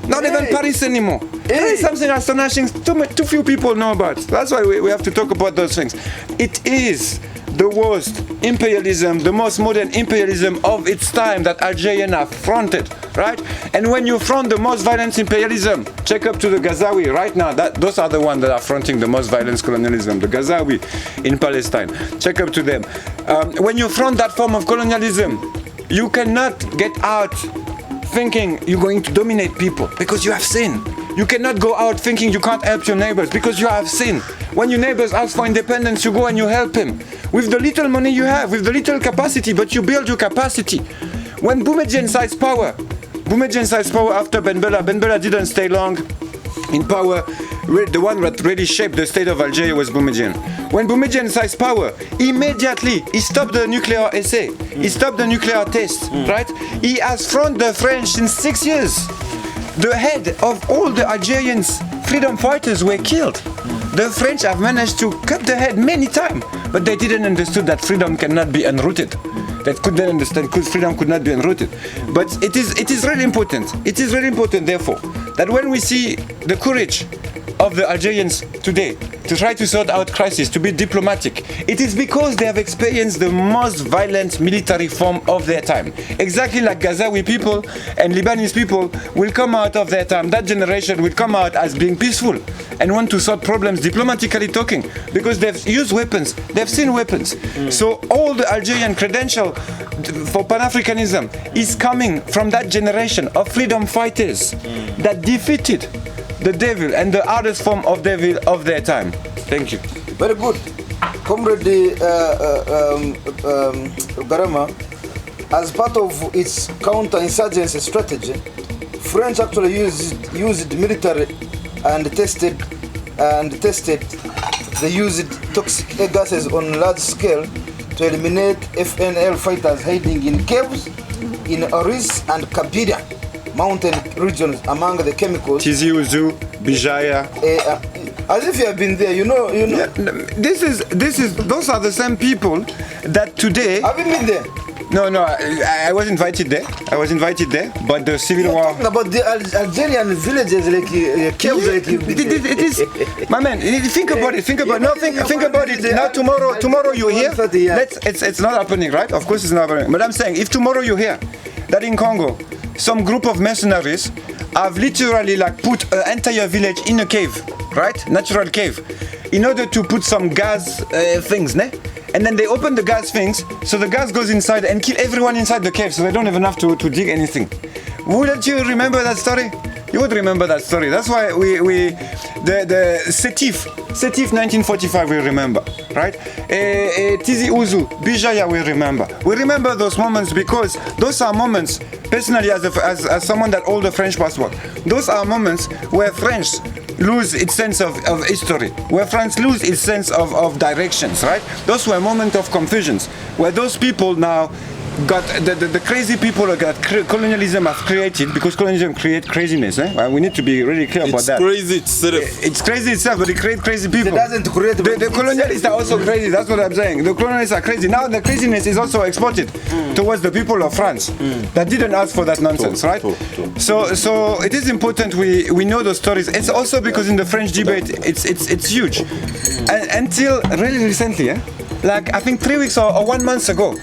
Not even Paris anymore. There is something astonishing too few people know about. That's why we have to talk about those things. It is the worst imperialism, the most modern imperialism of its time that Algerians have fronted, right? And when you front the most violent imperialism, check up to the Gazawi right now. Those are the ones that are fronting the most violent colonialism, the Gazawi in Palestine. Check up to them. When you front that form of colonialism, you cannot get out thinking you're going to dominate people because you have sin. You cannot go out thinking you can't help your neighbors because you have sin. When your neighbors ask for independence, you go and you help him. With the little money you have, with the little capacity, but you build your capacity. When Boumediene seized power after Ben Bella didn't stay long in power. The one that really shaped the state of Algeria was Boumediene. When Boumediene seized power, immediately he stopped the nuclear essay. He stopped the nuclear test, right? He has fronted the French in 6 years. The head of all the Algerians freedom fighters were killed. The French have managed to cut the head many times, but they didn't understand that freedom cannot be unrooted. That couldn't understand because freedom could not be unrooted. But it is really important. It is really important, therefore, that when we see the courage of the Algerians today to try to sort out crisis, to be diplomatic, it is because they have experienced the most violent military form of their time. Exactly like Gazawi people and Lebanese people will come out of their time. That generation will come out as being peaceful and want to sort problems diplomatically talking because they've used weapons, they've seen weapons. So all the Algerian credential for Pan-Africanism is coming from that generation of freedom fighters that defeated the devil and the hardest form of devil of their time. Thank you.
Very good. Comrade Garama, as part of its counter-insurgency strategy, French actually used military and tested they used toxic air gases on large scale to eliminate FNL fighters hiding in caves in Oris and Kabira mountain regions. Among the chemicals,
Tizi Ouzou, Bijaya.
As if you have been there, you know.
Yeah, those are the same people that today.
Have you been there?
No, I was invited there. But the civil war.
Talking about the Algerian villages, like caves, like
it is, my man. Think about it. Think about it. Now tomorrow you're here. It's not happening, right? Of course it's not happening. But I'm saying, if tomorrow you hear that in Congo, some group of mercenaries have literally put an entire village in a cave, right? Natural cave, in order to put some gas things, ne? And then they open the gas things, so the gas goes inside and kill everyone inside the cave, so they don't even have to dig anything. Wouldn't you remember that story? You would remember that story. That's why the Sétif 1945 we remember, right? Tizi Ouzou, Bijaya we remember. We remember those moments because those are moments, personally as someone that hold the French passport, those are moments where French lose its sense of history, where France lose its sense of directions, right? Those were moments of confusions, where those people now got the crazy people that colonialism has created, because colonialism creates craziness. We need to be really clear about that. It's crazy itself, but it creates crazy people.
It doesn't create.
The colonialists are also crazy. That's what I'm saying. The colonialists are crazy. Now the craziness is also exported towards the people of France that didn't ask for that nonsense, right? So it is important we know those stories. It's also because in the French debate it's huge. And until really recently, like I think 3 weeks or 1 month ago,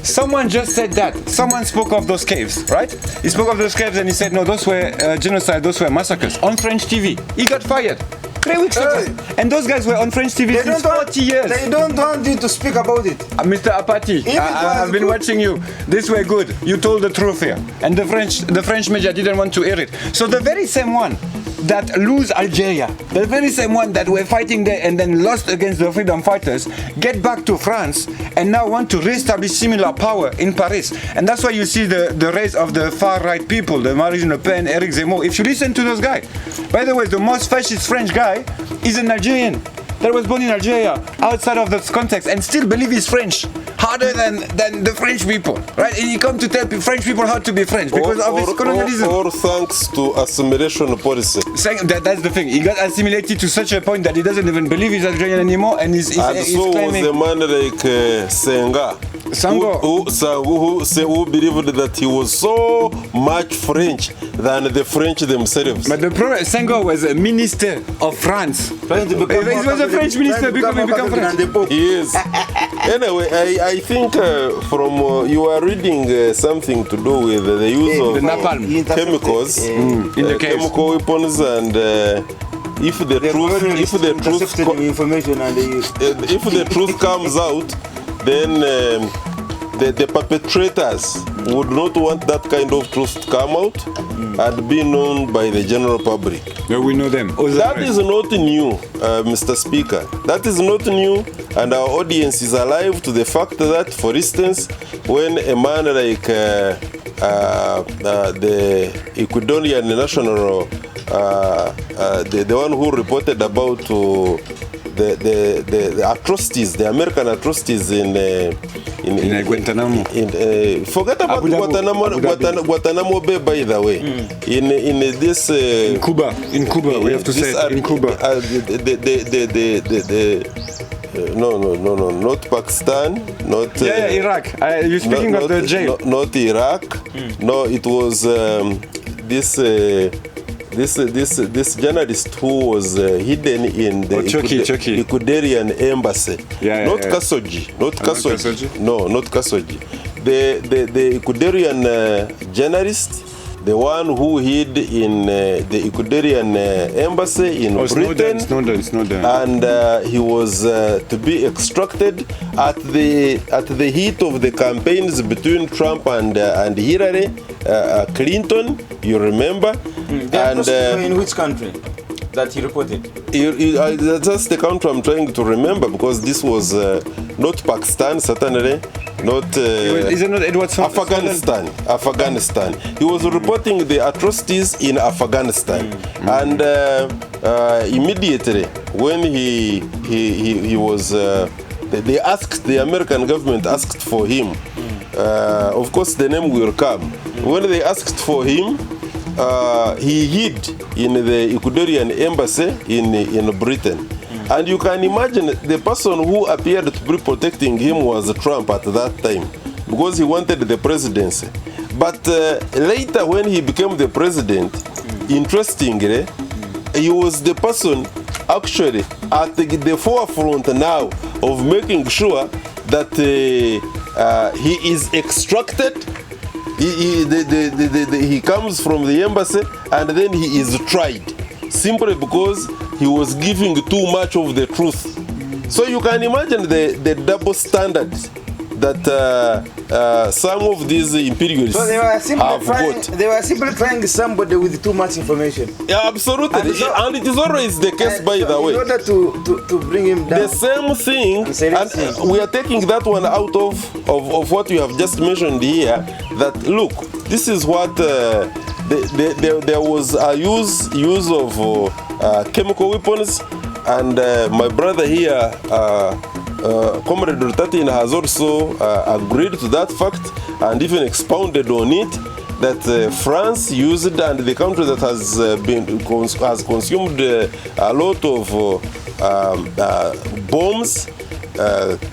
someone just said that. Someone spoke of those caves, right? He spoke of those caves and he said, no, those were genocide, those were massacres on French TV. He got fired. 3 weeks ago. And those guys were on French TV
They
since
don't want,
40 years.
they don't want you to speak about it.
Mr. Apati,
If it
I've
was
been
good-
watching you. This were good. You told the truth here. And the French media didn't want to hear it. So the very same one that lose Algeria, the very same one that were fighting there and then lost against the freedom fighters, get back to France and now want to re-establish similar power in Paris. And that's why you see the rise of the far-right people, the Marine Le Pen, Eric Zemmour. If you listen to those guys, by the way, the most fascist French guy is an Algerian that was born in Algeria, outside of this context, and still believe he's French, harder than the French people, right? And he come to tell French people how to be French because of his colonialism.
Or thanks to assimilation policy.
Saying that's the thing. He got assimilated to such a point that he doesn't even believe he's Algerian anymore, and he's
And so was
claiming.
a man like Senghor.
Sango.
Who believed that he was so much French than the French themselves.
But the problem, Senghor was a minister of France.
Trying to become
He was a French minister because he became French.
Yes. Anyway, I think from you are reading something to do with the use of
The napalm.
chemicals,
in the case.
chemical weapons, and if the
information and
if the truth comes out, then the perpetrators would not want that kind of truth to come out and be known by the general public.
No, we know them.
That is not new, Mr. Speaker. That is not new, and our audience is alive to the fact that, for instance, when a man like the Ecuadorian national, the one who reported about the atrocities, the American atrocities in
Guantanamo.
Forget about
Abu Dhabi.
Guantanamo Bay, by the way. In this
In Cuba, we have to say it. In Cuba.
No, not Pakistan, not
Iraq. You're speaking of the jail.
not Iraq. No, it was this journalist who was hidden in the
Turkey.
Ecuadorian embassy. Not Khashoggi. Not Khashoggi.
Khashoggi?
No, not Khashoggi. The Ecuadorian journalist, the one who hid in the Ecuadorian embassy in Britain.
Snowden.
And he was to be extracted at the heat of the campaigns between Trump and Hillary Clinton. You remember?
and in which country that he reported?
That's the country I'm trying to remember, because this was not Pakistan, certainly, not
Isn't it Edward Snowden?
Afghanistan. He was reporting the atrocities in Afghanistan, and immediately when he was, they asked, the American government asked for him. Of course, the name will come. When they asked for him, he hid in the Ecuadorian embassy in Britain. And you can imagine the person who appeared to be protecting him was Trump at that time, because he wanted the presidency. But later, when he became the president, interestingly, he was the person actually at the forefront now of making sure that he is extracted. He comes from the embassy and then he is tried, simply because he was giving too much of the truth. So you can imagine the double standards that some of these imperialists
So they were
have
simply trying somebody with too much information.
Yeah, absolutely. And it is always the case, by the way.
In order to bring him down.
The same thing, and we are taking that one out of what you have just mentioned here, that look, this is what there was a use of chemical weapons, and my brother here, Comrade Rutatin, has also agreed to that fact and even expounded on it, that France used, and the country that has consumed a lot of bombs,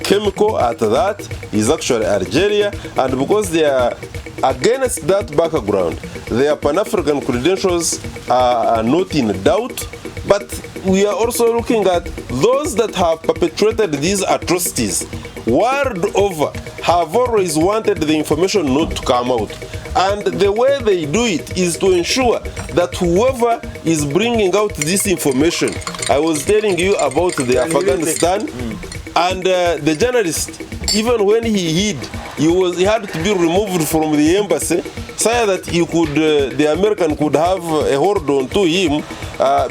chemical at that, is actually Algeria. And because they are against that background, their Pan-African credentials are not in doubt. But we are also looking at those that have perpetrated these atrocities world over, have always wanted the information not to come out. And the way they do it is to ensure that whoever is bringing out this information, I was telling you about the Afghanistan, and the journalist, even when he hid, he had to be removed from the embassy so that he could, the American could have a hold on to him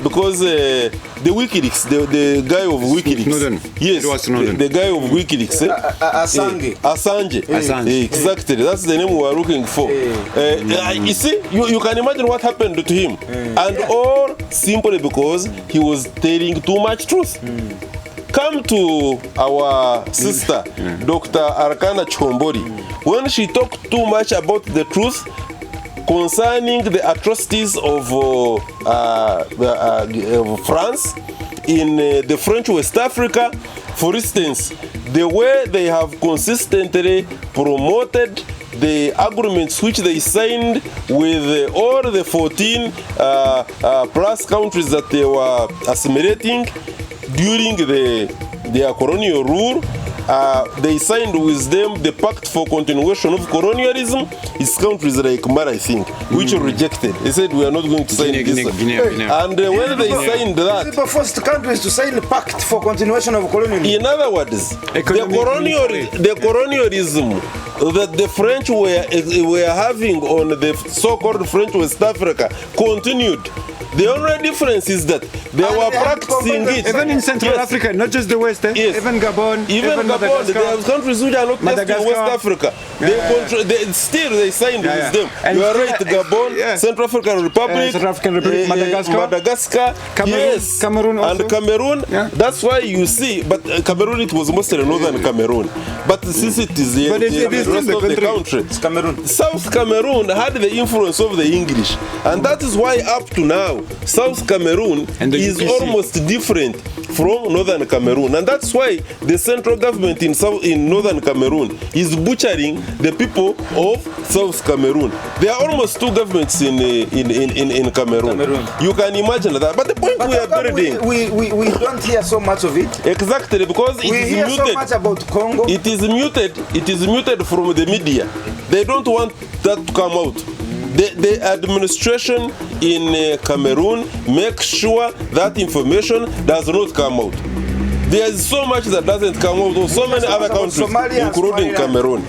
because the WikiLeaks, the guy of WikiLeaks,
Snowden.
yes,
It was Snowden.
the guy of WikiLeaks, Assange, exactly, that's the name we are looking for. You see, you can imagine what happened to him, and all simply because he was telling too much truth. Come to our sister, Dr. Arkana Chombori. When she talked too much about the truth concerning the atrocities of France in the French West Africa, for instance, the way they have consistently promoted the agreements which they signed with all the 14 plus countries that they were assimilating during their colonial rule, they signed with them the Pact for Continuation of Colonialism. It's countries like Mali, I think, which rejected. They said we are not going to sign this. And when they signed that,
the first countries to sign the Pact for Continuation of Colonialism.
in other words, the colonialism that the French were having on the so-called French West Africa continued. The only difference is that they were practicing it.
Even in Central Africa, not just the West,
Yes.
even Gabon,
Even Gabon, there are countries which are not just in West Africa. They signed with them.
And
you are
still,
right, Gabon, Central African Republic,
Central African Republic, Madagascar,
Cameroon,
yes, Cameroon also.
and Cameroon.
Yeah.
That's why you see, but Cameroon, it was mostly northern Cameroon. But since it is the rest of the country,
It's Cameroon.
South Cameroon had the influence of the English, and that is why up to now South Cameroon
And the
is
UPC.
almost different from Northern Cameroon, and that's why the central government in Northern Cameroon is butchering the people of South Cameroon. There are almost two governments in Cameroon. You can imagine that. But the point we are building,
we don't hear so much of it.
exactly, because it
We
is
hear so
muted.
much about Congo.
It is muted. It is muted from the media. They don't want that to come out. The administration in Cameroon makes sure that information does not come out. There is so much that doesn't come out of so many other countries,
Somalia,
including Cameroon.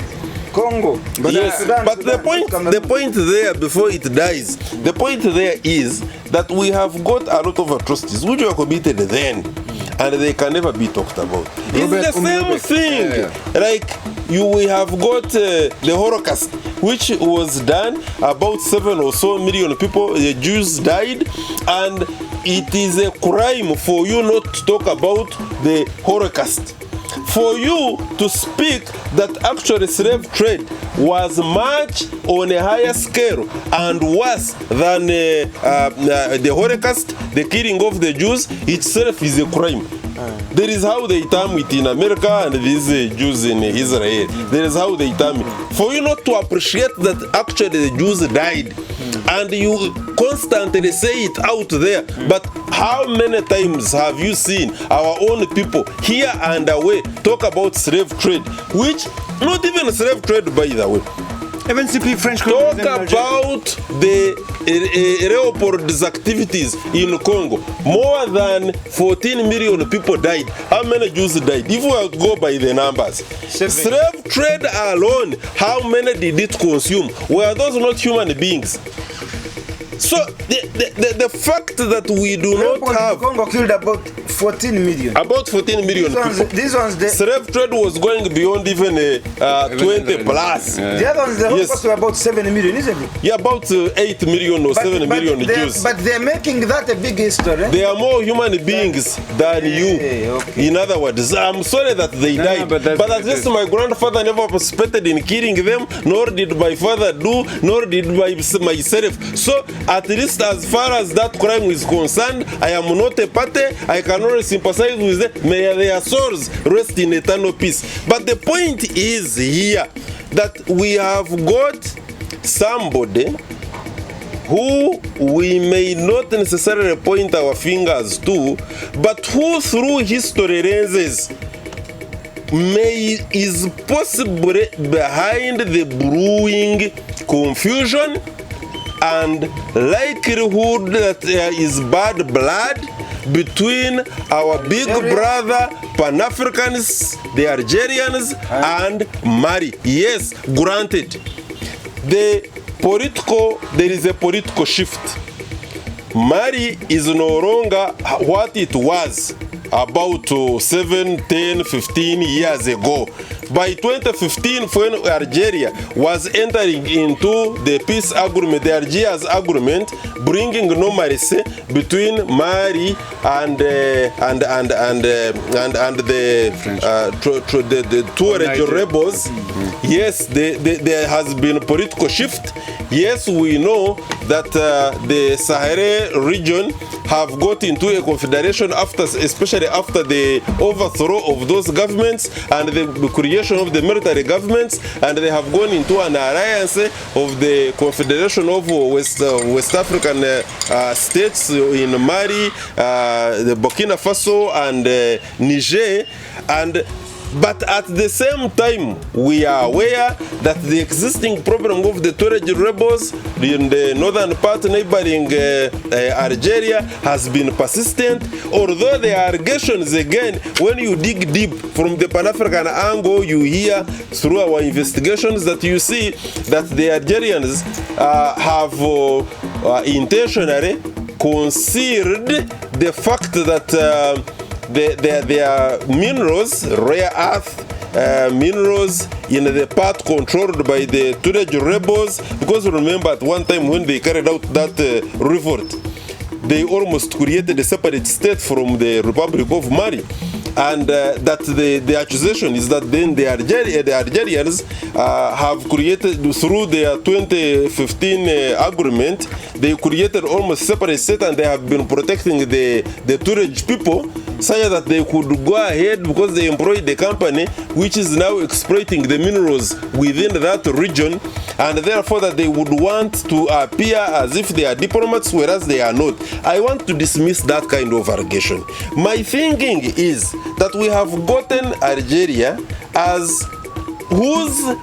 Congo.
Yes,
Sudan,
but the
Sudan,
point there, before it dies, the point there is that we have got a lot of atrocities which were committed then, and they can never be talked about. It's the same thing. Like we have got the Holocaust, which was done. About 7 or so million people, the Jews died, and it is a crime for you not to talk about the Holocaust. For you to speak that actually slave trade was much on a higher scale and worse than the Holocaust, the killing of the Jews itself is a crime. There is how they term it in America and these Jews in Israel. There is how they term it. For you not to appreciate that actually the Jews died, and you constantly say it out there, but how many times have you seen our own people here and away talk about slave trade, which not even slave trade, by the way.
Even CP French
Talk
colonialism in Algeria.
about the Leopold's activities in Congo. More than 14 million people died. How many Jews died? If we go by the numbers. Slave trade alone, how many did it consume? Were those not human beings? So the fact that we do not have
Congo killed about 14 million.
about 14 million people.
These ones, the
Slave trade was going beyond even 20 plus.
other ones, the
Yes.
Holocaust were about 7 million, isn't it?
Yeah, about 8 million or 7 million Jews.
But they're making that a big history.
They are more human beings than you.
Okay.
In other words, I'm sorry that they
No,
died,
but that's
but at least my grandfather never participated in killing them, nor did my father do, nor did myself. So at least as far as that crime is concerned, I am not a party. I can only sympathize with them. May their souls rest in eternal peace. But the point is here that we have got somebody who we may not necessarily point our fingers to, but who through history lenses is possibly behind the brewing confusion and likelihood that there is bad blood between our big brother Pan-Africans, the Algerians, and Mali. Yes, granted. There is a political shift. Mali is no longer what it was about 7, 10, 15 years ago. By 2015, when Algeria was entering into the peace agreement, the Algiers agreement, bringing normalcy between Mali and the Tuareg rebels. Yes, there has been a political shift. Yes, we know that the Sahel region have got into a confederation especially after the overthrow of those governments and the creation of the military governments, and they have gone into an alliance of the confederation of West African states in Mali, the Burkina Faso, and Niger. But at the same time, we are aware that the existing problem of the Tuareg rebels in the northern part neighboring Algeria has been persistent. Although the allegations, again, when you dig deep from the Pan-African angle, you hear through our investigations that you see that the Algerians have intentionally concealed the fact that their minerals, rare earth minerals in the part controlled by the Tuareg rebels, because remember at one time when they carried out that revolt, they almost created a separate state from the Republic of Mali. And that the accusation is that then the Algerians have created, through their 2015 agreement, they created almost separate state, and they have been protecting the Tuareg people, such that they could go ahead because they employed the company which is now exploiting the minerals within that region, and therefore that they would want to appear as if they are diplomats, whereas they are not. I want to dismiss that kind of allegation. My thinking is that we have gotten Algeria as whose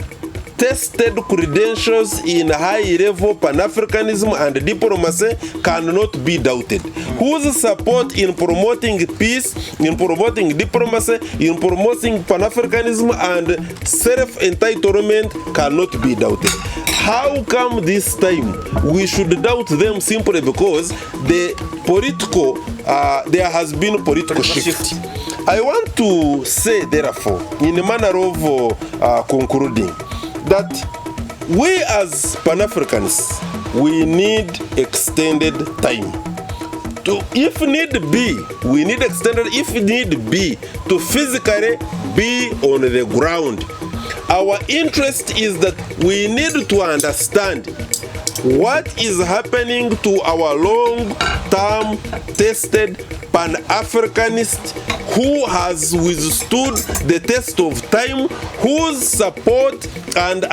tested credentials in high-level Pan-Africanism and diplomacy cannot be doubted, whose support in promoting peace, in promoting diplomacy, in promoting Pan-Africanism and self-entitlement cannot be doubted. How come this time we should doubt them simply because the political, there has been political shift? I want to say, therefore, in a manner of concluding, that we as Pan-Africans, we need extended time. If need be, we need extended, if need be, to physically be on the ground. Our interest is that we need to understand what is happening to our long-term tested Pan-Africanist who has withstood the test of time, whose support and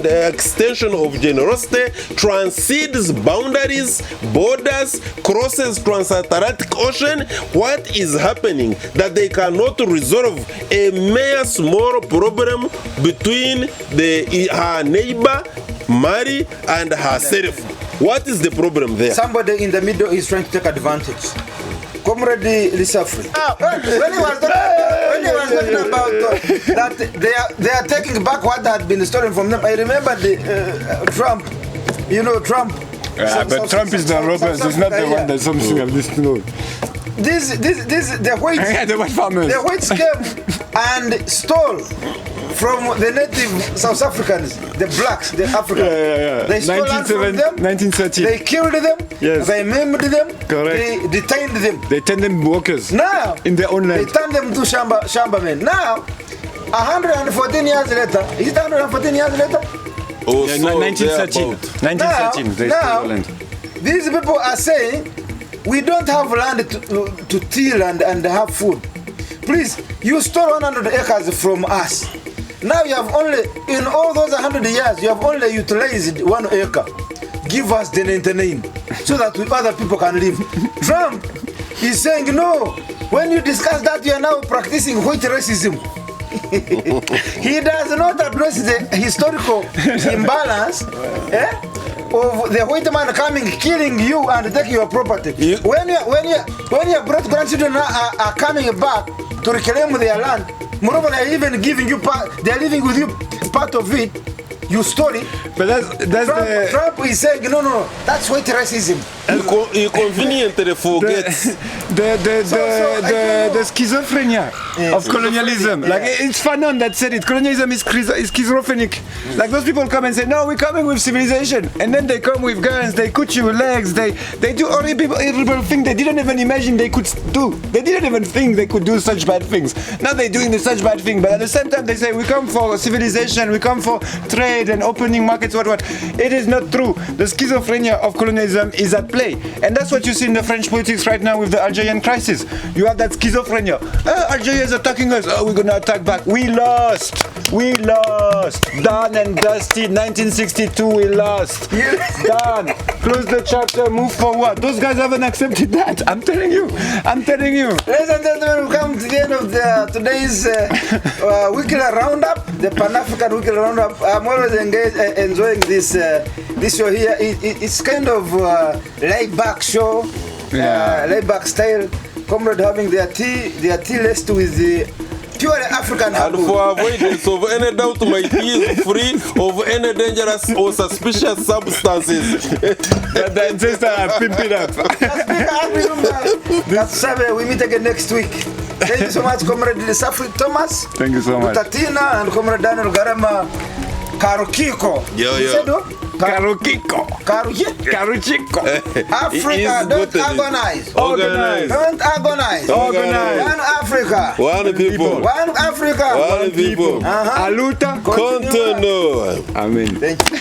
extension of generosity transcends boundaries, borders, crosses transatlantic ocean. What is happening that they cannot resolve a mere small problem between her neighbor Mali and herself? What is the problem there?
Somebody in the middle is trying to take advantage. Comrade Lisafri. When he was talking about that they are taking back what had been stolen from them, I remember Trump. You know Trump.
But Trump is the robber. He's not the one that's something of this. No.
The whites came and stole from the native South Africans, the blacks, the Africans. They stole land from them. 1913. They killed them. Yes. They maimed them. Correct. They detained them.
They turned them workers.
Now,
in their own land.
They turned them to Shambamen. Now, 114 years later, is it 114 years later?
Oh, yeah, 1913. 1913.
Now, these people are saying, we don't have land to till and have food. Please, you stole 100 acres from us. Now you have only, in all those 100 years, you have only utilized 1 acre. Give us the 99 so that other people can live. Trump He's saying, no, when you discuss that, you are now practicing white racism. He does not address the historical imbalance of the white man coming, killing you, and taking your property. When your great grandchildren are coming back to reclaim their land, moreover, they are even giving you part. They are living with you part of it. You story.
But that's
Trump is saying no. That's white racism.
He conveniently forgets
the schizophrenia of colonialism. Like it's Fanon that said it. Colonialism is schizophrenic. Like those people come and say, no, we're coming with civilization, and then they come with guns, they cut you legs, they do horrible things they didn't even imagine they could do. They didn't even think they could do such bad things. Now they're doing such bad things, but at the same time they say we come for civilization, we come for trade and opening markets, what. It is not true. The schizophrenia of colonialism is at play. And that's what you see in the French politics right now with the Algerian crisis. You have that schizophrenia. Algeria is attacking us. Oh, we're going to attack back. We lost. Done and dusty. 1962, we lost. Done. Close the chapter, move forward. Those guys haven't accepted that. I'm telling you.
Ladies and gentlemen, we come to the end of today's weekly roundup, the Pan-African weekly roundup. I'm always enjoying this show here. It's kind of laid-back show, laid-back style. Comrade having their tea laced with the pure African.
And for avoidance of any doubt, my tea is free of any dangerous or suspicious substances.
The ancestors are pimping up.
That's we meet again next week. Thank you so much, Comrade Safri Thomas.
Thank you so much.
Tatina and Comrade Daniel Garama Karukiko.
Karukiko.
Africa, don't agonize.
Organize.
Don't agonize.
Organize.
One Africa.
One people.
One Africa.
One people.
Aluta.
Continue.
Amen.
Thank you.